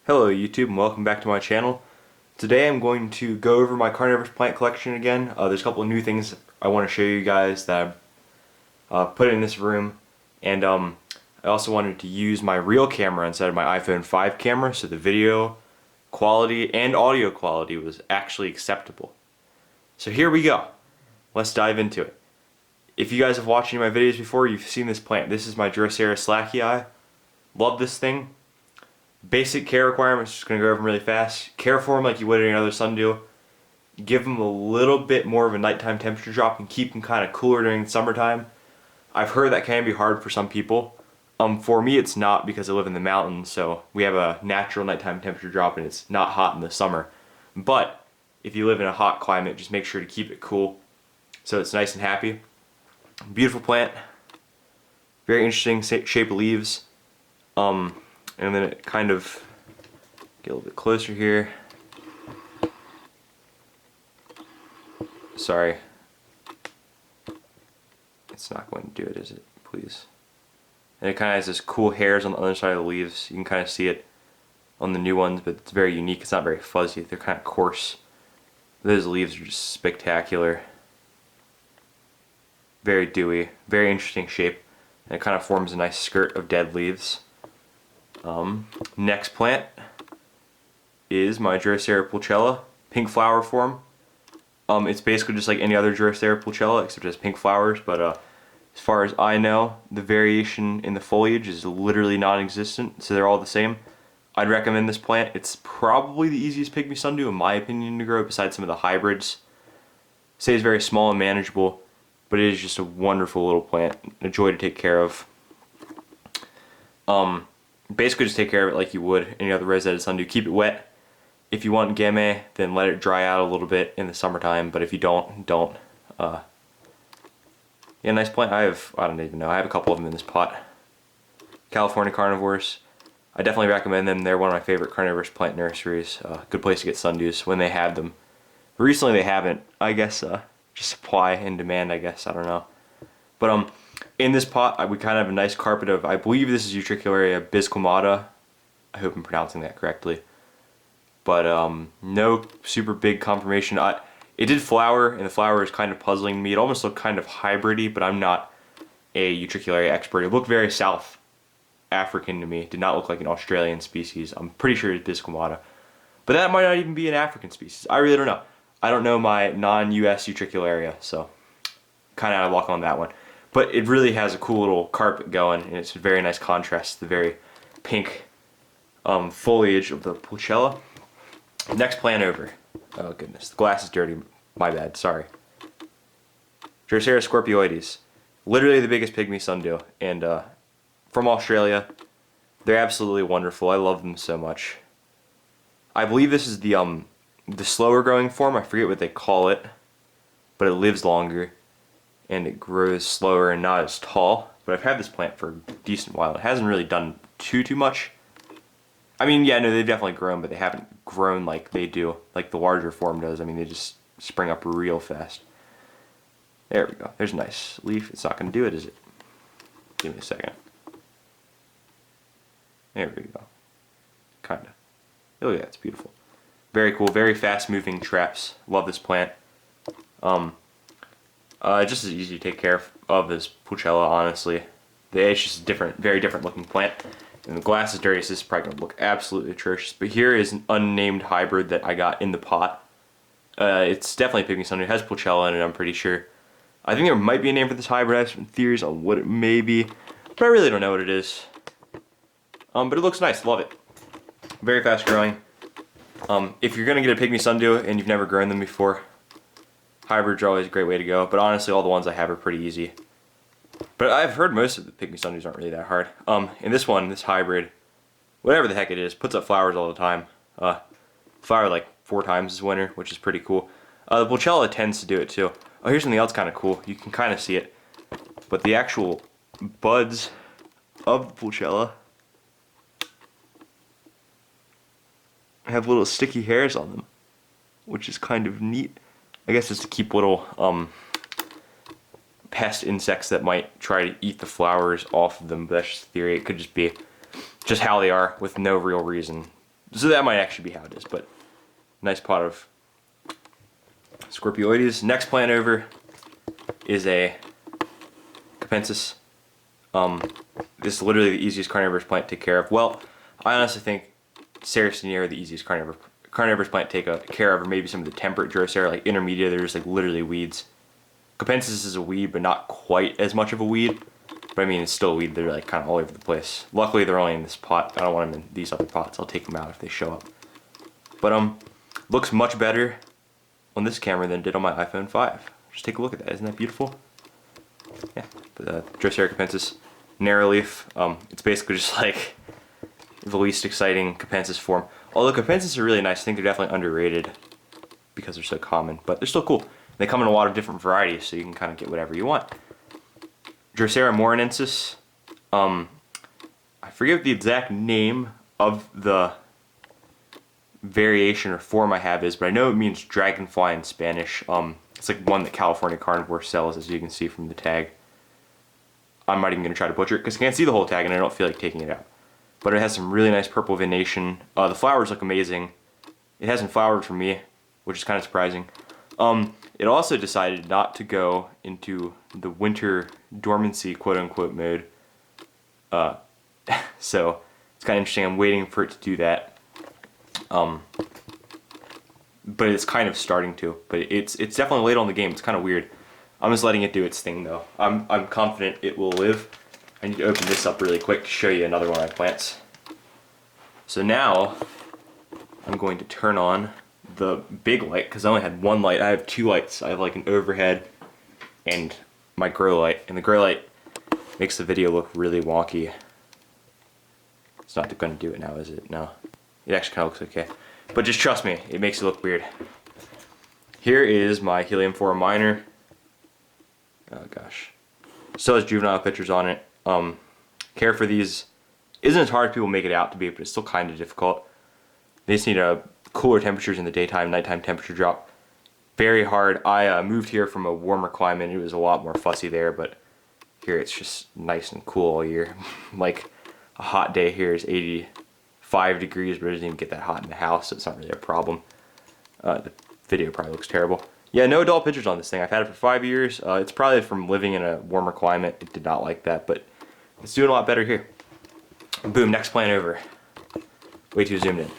Hello YouTube and welcome back to my channel. Today I'm going to go over my carnivorous plant collection again. There's a couple of new things I want to show you guys that I've put in this room, and I also wanted to use my real camera instead of my iPhone 5 camera, so the video quality and audio quality was actually acceptable. So here we go. Let's dive into it. If you guys have watched any of my videos before, you've seen this plant. This is my Drosera slackii. Love this thing. Basic care requirements, just going to go over them really fast. Care for them like you would any other sundew. Give them a little bit more of a nighttime temperature drop and keep them kind of cooler during the summertime. I've heard that can be hard for some people. For me it's not, because I live in the mountains, so we have a natural nighttime temperature drop and it's not hot in the summer. But if you live in a hot climate, just make sure to keep it cool so it's nice and happy. Beautiful plant. Very interesting shape of leaves. And then it kind of get a little bit closer here. Sorry. It's not going to do it, is it? Please. And it kind of has this cool hairs on the other side of the leaves. You can kind of see it on the new ones, but it's very unique. It's not very fuzzy. They're kind of coarse. Those leaves are just spectacular. Very dewy. Very interesting shape. And it kind of forms a nice skirt of dead leaves. Next plant is my Drosera pulchella, pink flower form. It's basically just like any other Drosera pulchella except it has pink flowers, but as far as I know, the variation in the foliage is literally non-existent, so they're all the same. I'd recommend this plant. It's probably the easiest pygmy sundew in my opinion to grow, besides some of the hybrids. Say it's very small and manageable, but it is just a wonderful little plant, a joy to take care of. Basically just take care of it like you would any other rosetted sundew. Keep it wet. If you want gemme, then let it dry out a little bit in the summertime, but if you don't. Yeah, nice plant. I don't even know, I have a couple of them in this pot. California Carnivorous. I definitely recommend them. They're one of my favorite carnivorous plant nurseries. Good place to get sundews when they have them. Recently they haven't. I guess just supply and demand, I guess. I don't know. But in this pot, we kind of have a nice carpet of, I believe this is Utricularia bisquamata. I hope I'm pronouncing that correctly. But no super big confirmation. It did flower, and the flower is kind of puzzling me. It almost looked kind of hybridy, but I'm not a Utricularia expert. It looked very South African to me. It did not look like an Australian species. I'm pretty sure it's bisquamata. But that might not even be an African species. I really don't know. I don't know my non-US Utricularia, so kind of out of luck on that one. But it really has a cool little carpet going, and it's a very nice contrast to the very pink foliage of the pulchella. Next plant over. Oh goodness, the glass is dirty. My bad, sorry. Drosera scorpioides. Literally the biggest pygmy sundew, and from Australia. They're absolutely wonderful. I love them so much. I believe this is the slower growing form. I forget what they call it, but it lives longer. And it grows slower and not as tall. But I've had this plant for a decent while. It hasn't really done too much. I mean, yeah, no, they've definitely grown, but they haven't grown like they do, like the larger form does. I mean, they just spring up real fast. There we go. There's a nice leaf. It's not going to do it, is it? Give me a second. There we go. Kinda. Oh yeah, it's beautiful. Very cool. Very fast moving traps. Love this plant. Just as easy to take care of as pulchella, honestly. It's just a different, very different looking plant. And the glass is dirty, so this is probably going to look absolutely atrocious. But here is an unnamed hybrid that I got in the pot. It's definitely a pygmy sundew. It has pulchella in it, I'm pretty sure. I think there might be a name for this hybrid. I have some theories on what it may be, but I really don't know what it is. But it looks nice. Love it. Very fast growing. If you're going to get a pygmy sundew and you've never grown them before, hybrids are always a great way to go, but honestly all the ones I have are pretty easy. But I've heard most of the pygmy sundews aren't really that hard. In this one, this hybrid, whatever the heck it is, puts up flowers all the time. Flower like 4 times this winter, which is pretty cool. The pulchella tends to do it too. Oh, here's something else kind of cool. You can kind of see it. But the actual buds of the pulchella have little sticky hairs on them, which is kind of neat. I guess it's to keep little pest insects that might try to eat the flowers off of them, but that's just a theory. It could just be just how they are with no real reason. So that might actually be how it is, but nice pot of Scorpioides. Next plant over is a Capensis. This is literally the easiest carnivorous plant to take care of. Well, I honestly think Sarracenia are the easiest carnivorous plant to take care of, or maybe some of the temperate Drosera, like intermediate, they're just like literally weeds. Capensis is a weed, but not quite as much of a weed. But I mean, it's still a weed. They're like kind of all over the place. Luckily, they're only in this pot. I don't want them in these other pots. I'll take them out if they show up. But looks much better on this camera than it did on my iPhone 5. Just take a look at that. Isn't that beautiful? Yeah. But Drosera capensis, narrow leaf. It's basically just like the least exciting capensis form. Although capensis are really nice. I think they're definitely underrated because they're so common. But they're still cool. They come in a lot of different varieties, so you can kind of get whatever you want. Drosera morinensis. I forget the exact name of the variation or form I have is, but I know it means dragonfly in Spanish. It's like one that California Carnivorous sells, as you can see from the tag. I'm not even going to try to butcher it because I can't see the whole tag and I don't feel like taking it out. But it has some really nice purple venation. The flowers look amazing. It hasn't flowered for me, which is kind of surprising. It also decided not to go into the winter dormancy quote-unquote mode. So it's kind of interesting. I'm waiting for it to do that. But it's kind of starting to. But it's definitely late on the game. It's kind of weird. I'm just letting it do its thing though. I'm confident it will live. I need to open this up really quick to show you another one of my plants. So now I'm going to turn on the big light because I only had one light. I have two lights. I have like an overhead and my grow light. And the grow light makes the video look really wonky. It's not going to do it now, is it? No. It actually kind of looks okay. But just trust me, it makes it look weird. Here is my Helium 4 minor. Oh gosh. Still has juvenile pictures on it. Care for these isn't as hard as people make it out to be, but it's still kind of difficult. They just need cooler temperatures in the daytime, nighttime temperature drop. Very hard. I moved here from a warmer climate. It was a lot more fussy there, but here it's just nice and cool all year. Like a hot day here is 85 degrees, but it doesn't even get that hot in the house, so it's not really a problem. The video probably looks terrible. Yeah, no adult pictures on this thing. I've had it for 5 years. It's probably from living in a warmer climate. It did not like that, but it's doing a lot better here. Boom, next plant over. Way too zoomed in.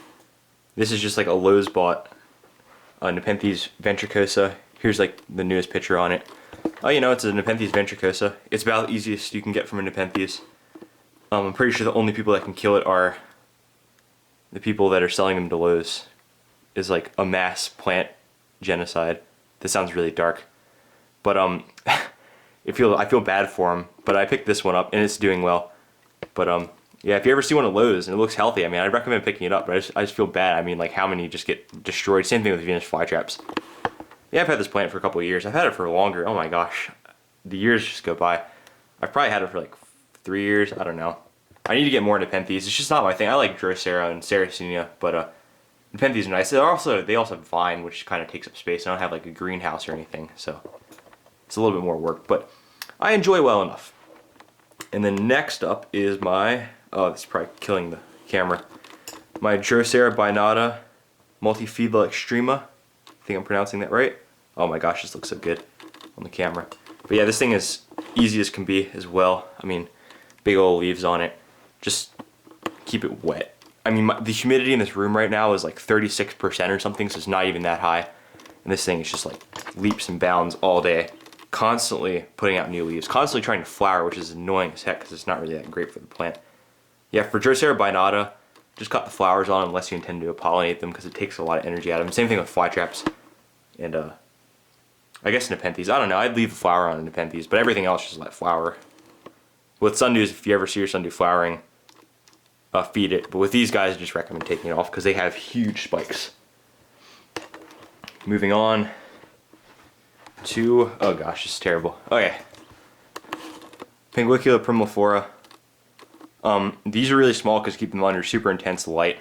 This is just like a Lowe's bought Nepenthes ventricosa. Here's like the newest picture on it. Oh, you know, it's a Nepenthes ventricosa. It's about the easiest you can get from a Nepenthes. I'm pretty sure the only people that can kill it are the people that are selling them to Lowe's. Is like a mass plant genocide. This sounds really dark, but I feel bad for them. But I picked this one up and it's doing well. But yeah, if you ever see one of Lowe's and it looks healthy, I mean, I'd recommend picking it up. But I just feel bad. I mean, like how many just get destroyed? Same thing with Venus flytraps. Yeah, I've had this plant for a couple of years. I've had it for longer. Oh my gosh, the years just go by. I've probably had it for like 3 years. I don't know. I need to get more Nepenthes. It's just not my thing. I like Drosera and Sarracenia, but Nepenthes are nice. They also have vine, which kind of takes up space. I don't have like a greenhouse or anything, so it's a little bit more work, but I enjoy well enough. And then next up is my, oh, this is probably killing the camera, my Drosera binata multifibula extrema. I think I'm pronouncing that right. Oh my gosh, this looks so good on the camera. But yeah, this thing is easy as can be as well. I mean, big old leaves on it. Just keep it wet. I mean, the humidity in this room right now is like 36% or something, so it's not even that high. And this thing is just like leaps and bounds all day, constantly putting out new leaves, constantly trying to flower, which is annoying as heck because it's not really that great for the plant. Yeah, for Drosera binata, just cut the flowers on unless you intend to pollinate them because it takes a lot of energy out of them. Same thing with flytraps and I guess Nepenthes. I don't know, I'd leave the flower on Nepenthes, but everything else just let flower. With sundews, if you ever see your sundew flowering, feed it. But with these guys, I just recommend taking it off because they have huge spikes. Moving on to, oh gosh, this is terrible. Okay. Pinguicula primiflora. These are really small because keep them under super intense light.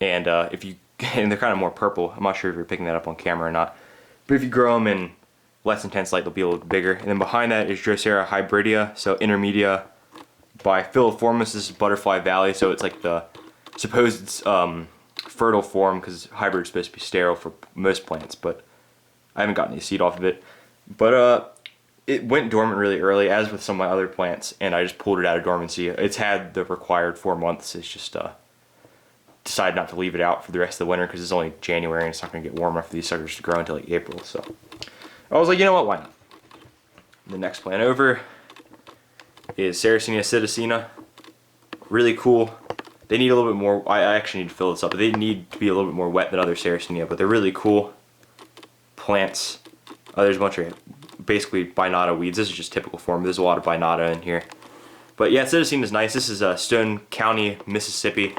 And and they're kind of more purple. I'm not sure if you're picking that up on camera or not. But if you grow them in less intense light, they'll be a little bigger. And then behind that is Drosera hybrida, so intermedia by Filiformis. This is Butterfly Valley, so it's like the supposed fertile form, because hybrid's supposed to be sterile for most plants, but I haven't gotten any seed off of it. But it went dormant really early, as with some of my other plants, and I just pulled it out of dormancy. It's had the required 4 months. It's just decided not to leave it out for the rest of the winter because it's only January and it's not going to get warm enough for these suckers to grow until like April. So I was like, you know what, why not? The next plant over is Sarracenia psittacina. Really cool. They need a little bit more. I actually need to fill this up, but they need to be a little bit more wet than other Sarracenia, but they're really cool plants. There's a bunch of basically binata weeds. This is just typical form. There's a lot of binata in here. But yeah, psittacina is nice. This is Stone County, Mississippi,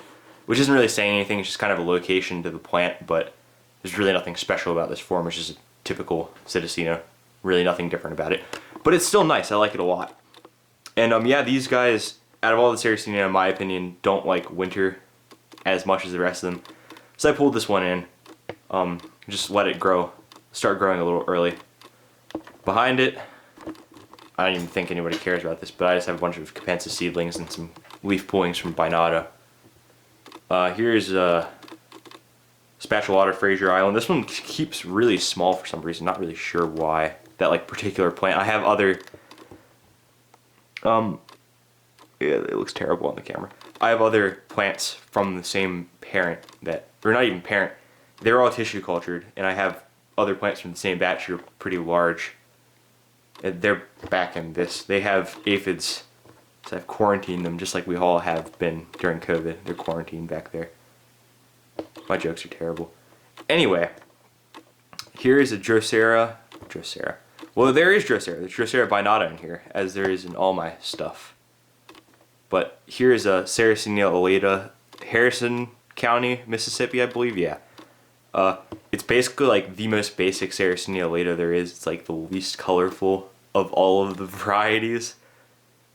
which isn't really saying anything. It's just kind of a location to the plant, but there's really nothing special about this form. It's just a typical psittacina. Really nothing different about it. But it's still nice. I like it a lot. And yeah, these guys, out of all the Sarracenia, in my opinion, don't like winter as much as the rest of them. So I pulled this one in. Just let it grow. Start growing a little early. Behind it, I don't even think anybody cares about this, but I just have a bunch of Capensis seedlings and some leaf pullings from binata. Here's Spatulata Fraser Island. This one keeps really small for some reason. Not really sure why. That like particular plant. I have other. Yeah, it looks terrible on the camera. I have other plants from the same parent that, or not even parent. They're all tissue cultured, and I have other plants from the same batch that are pretty large. They're back in this. They have aphids. So I've quarantined them just like we all have been during COVID. They're quarantined back there. My jokes are terrible. Anyway, here is a Drosera. Well, there is Drosera. There's Drosera binata in here, as there is in all my stuff. But here is a Sarracenia elata, Harrison County, Mississippi, I believe. Yeah. It's basically like the most basic Sarracenia elata there is. It's like the least colorful of all of the varieties.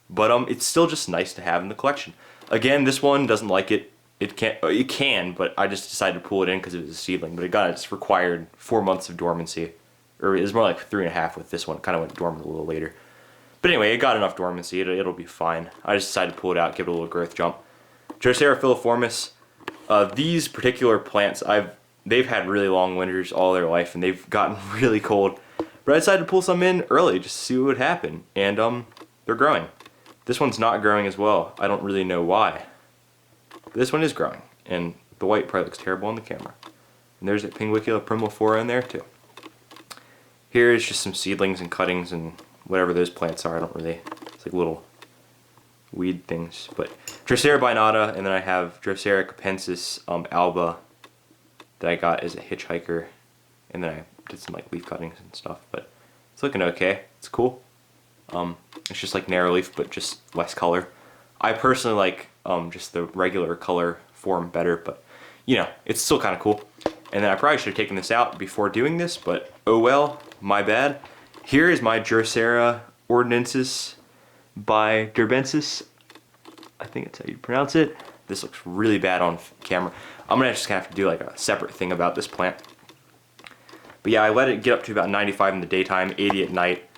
But it's still just nice to have in the collection. Again, this one doesn't like it. It can, but I just decided to pull it in because it was a seedling. But it's required 4 months of dormancy, or it was more like 3.5 with this one. It kind of went dormant a little later. But anyway, it got enough dormancy. It'll be fine. I just decided to pull it out, give it a little growth jump. Drosera filiformis. These particular plants, they've had really long winters all their life, and they've gotten really cold. But I decided to pull some in early just to see what would happen, and they're growing. This one's not growing as well. I don't really know why. But this one is growing, and the white probably looks terrible on the camera. And there's a Pinguicula primiflora in there too. Here is just some seedlings and cuttings and whatever those plants are. I don't really, it's like little weed things. But Drosera binata, and then I have Drosera capensis alba that I got as a hitchhiker, and then I did some like leaf cuttings and stuff. But it's looking okay. It's cool. It's just like narrow leaf, but just less color. I personally like just the regular color form better, but you know, it's still kind of cool. And then I probably should have taken this out before doing this, but oh well, my bad. Here is my Drosera ordinensis by Durbensis. I think that's how you pronounce it. This looks really bad on camera. I'm gonna just have to do like a separate thing about this plant. But yeah, I let it get up to about 95 in the daytime, 80 at night.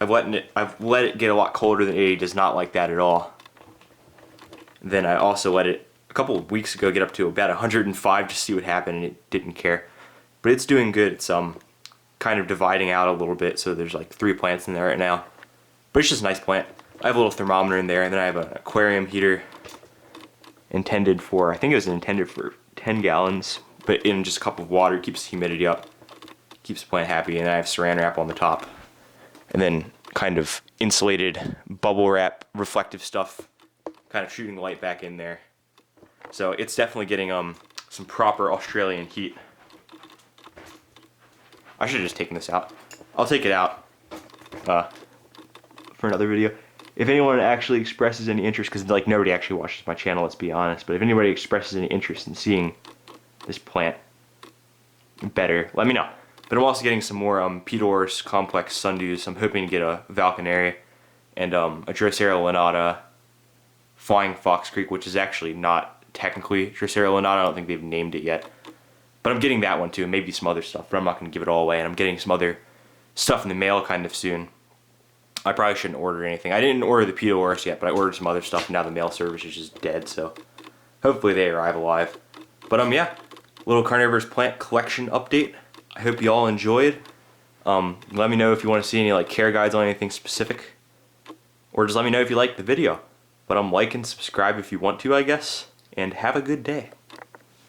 I've let it get a lot colder than 80. Does not like that at all. Then I also let it a couple of weeks ago get up to about 105 to see what happened, and it didn't care. But it's doing good. It's kind of dividing out a little bit, so there's like 3 plants in there right now. But it's just a nice plant. I have a little thermometer in there, and then I have an aquarium heater intended for, I think it was intended for 10 gallons, but in just a cup of water, keeps the humidity up, keeps the plant happy, and I have saran wrap on the top. And then kind of insulated bubble wrap reflective stuff, kind of shooting the light back in there. So it's definitely getting some proper Australian heat. I should have just taken this out. I'll take it out for another video. If anyone actually expresses any interest, because like nobody actually watches my channel, let's be honest, but if anybody expresses any interest in seeing this plant better, let me know. But I'm also getting some more Pedorus complex sundews. I'm hoping to get a Valcanary and a Drosera lanata Flying Fox Creek, which is actually not technically Drosera lanata. I don't think they've named it yet. But I'm getting that one too, and maybe some other stuff, but I'm not going to give it all away. And I'm getting some other stuff in the mail kind of soon. I probably shouldn't order anything. I didn't order the Pedorus yet, but I ordered some other stuff, and now the mail service is just dead, so Hopefully they arrive alive. But yeah, little carnivorous plant collection update. I hope you all enjoyed. Let me know if you want to see any like care guides on anything specific, or just let me know if you liked the video. But like and subscribe if you want to, I guess. And have a good day.